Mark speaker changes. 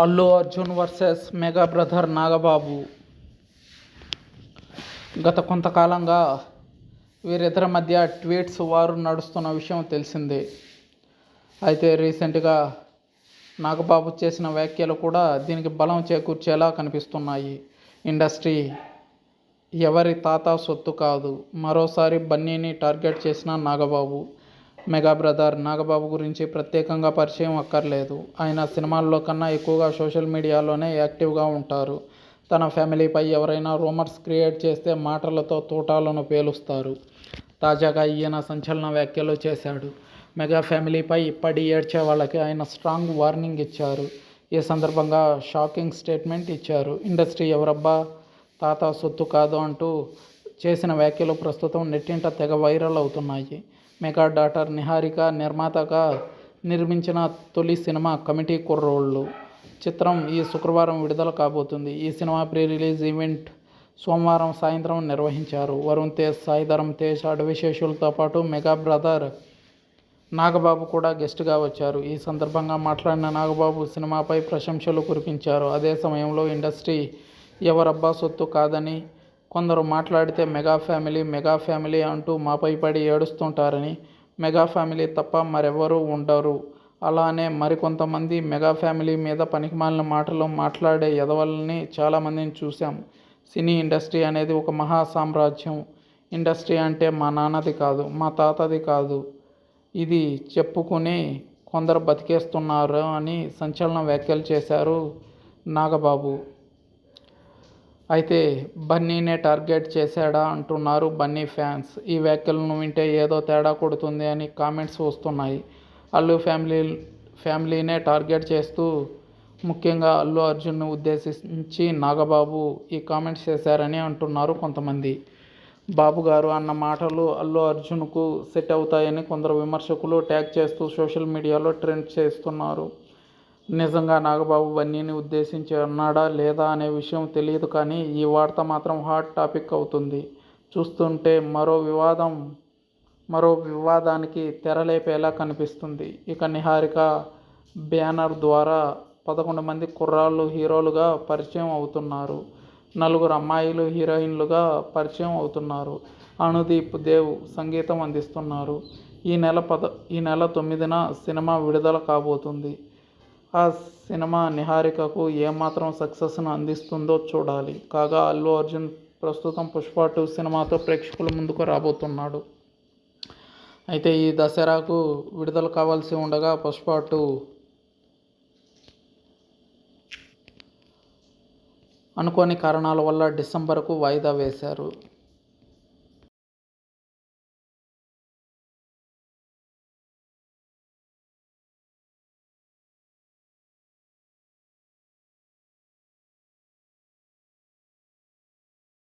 Speaker 1: Allu Arjun versus mega brother Nagababu. గత కొంతకాలంగా వీరిద్దరి మధ్య ట్వీట్స్ వారు నడుస్తున్న విషయం తెలిసిందే. అయితే రీసెంట్గా నాగబాబు చేసిన వ్యాఖ్యలు కూడా దీనికి బలం చేకూర్చేలా కనిపిస్తున్నాయి. ఇండస్ట్రీ ఎవరి తాత సొత్తు కాదు. మరోసారి బన్నీని టార్గెట్ చేసిన నాగబాబు. మెగా బ్రదర్ నాగబాబు గురించి ప్రత్యేకంగా పరిచయం అక్కర్లేదు. ఆయన సినిమాల్లో కన్నా ఎక్కువగా సోషల్ మీడియాలోనే యాక్టివ్గా ఉంటారు. తన ఫ్యామిలీపై ఎవరైనా రూమర్స్ క్రియేట్ చేస్తే మాటలతో తూటాలను పేలుస్తారు. తాజాగా ఈయన సంచలన వ్యాఖ్యలు చేశాడు. మెగా ఫ్యామిలీపై ఇప్పటి ఏడ్చే వాళ్ళకి ఆయన స్ట్రాంగ్ వార్నింగ్ ఇచ్చారు. ఈ సందర్భంగా షాకింగ్ స్టేట్మెంట్ ఇచ్చారు. ఇండస్ట్రీ ఎవరబ్బా తాత సొత్తు కాదు అంటూ చేసిన వ్యాఖ్యలు ప్రస్తుతం నెట్టింట తెగ వైరల్ అవుతున్నాయి. మెగా డాటర్ నిహారిక నిర్మాతగా నిర్మించిన తొలి సినిమా కమిటీ కుర్రోళ్ళు చిత్రం ఈ శుక్రవారం విడుదల కాబోతుంది. ఈ సినిమా ప్రీ రిలీజ్ ఈవెంట్ సోమవారం సాయంత్రం నిర్వహించారు. వరుణ్ తేజ్, సాయి ధరమ్ తేజ్, అడవిశేషులతో పాటు మెగా బ్రదర్ నాగబాబు కూడా గెస్ట్గా వచ్చారు. ఈ సందర్భంగా మాట్లాడిన నాగబాబు సినిమాపై ప్రశంసలు కురిపించారు. అదే సమయంలో ఇండస్ట్రీ ఎవరబ్బా సొత్తు కాదని కొందరు మాట్లాడితే మెగా ఫ్యామిలీ అంటూ మాపై పడి ఏడుస్తుంటారని, మెగా ఫ్యామిలీ తప్ప మరెవరూ ఉండరు. అలానే మరికొంతమంది మెగా ఫ్యామిలీ మీద పనికిమాలిన మాటలు మాట్లాడే ఎదవల్ని చాలామందిని చూశాం. సినీ ఇండస్ట్రీ అనేది ఒక మహా సామ్రాజ్యం. ఇండస్ట్రీ అంటే మా నాన్నది కాదు, మా తాతది కాదు, ఇది చెప్పుకుని కొందరు బతికేస్తున్నారు అని సంచలన వ్యాఖ్యలు చేశారు నాగబాబు. అయితే బన్నీనే టార్గెట్ చేశాడా అంటున్నారు బన్నీ ఫ్యాన్స్. ఈ వ్యాఖ్యలను వింటే ఏదో తేడా కొడుతుంది అని కామెంట్స్ వస్తున్నాయి. అల్లు ఫ్యామిలీనే టార్గెట్ చేస్తూ ముఖ్యంగా అల్లు అర్జున్ను ఉద్దేశించి నాగబాబు ఈ కామెంట్స్ చేశారని అంటున్నారు కొంతమంది. బాబు గారు అన్న మాటలు అల్లు అర్జున్కు సెట్ అవుతాయని కొందరు విమర్శకులు ట్యాగ్ చేస్తూ సోషల్ మీడియాలో ట్రెండ్ చేస్తున్నారు. నిజంగా నాగబాబు బన్నీని ఉద్దేశించి అన్నాడా లేదా అనే విషయం తెలియదు కానీ ఈ వార్త మాత్రం హాట్ టాపిక్ అవుతుంది. చూస్తుంటే మరో వివాదానికి తెరలేపేలా కనిపిస్తుంది. ఇక నిహారిక బ్యానర్ ద్వారా 11 మంది కుర్రాళ్ళు హీరోలుగా పరిచయం అవుతున్నారు. 4 అమ్మాయిలు హీరోయిన్లుగా పరిచయం అవుతున్నారు. అనుదీప్ దేవ్ సంగీతం అందిస్తున్నారు. ఈ నెల 9న సినిమా విడుదల కాబోతుంది. ఆ సినిమా నిహారికకు ఏమాత్రం సక్సెస్ను అందిస్తుందో చూడాలి. కాగా అల్లు అర్జున్ ప్రస్తుతం పుష్ప 2 సినిమాతో ప్రేక్షకుల ముందుకు రాబోతున్నాడు. అయితే ఈ దసరాకు విడుదల కావాల్సి ఉండగా పుష్ప 2 అనుకోని కారణాల వల్ల డిసెంబర్కు వాయిదా వేశారు.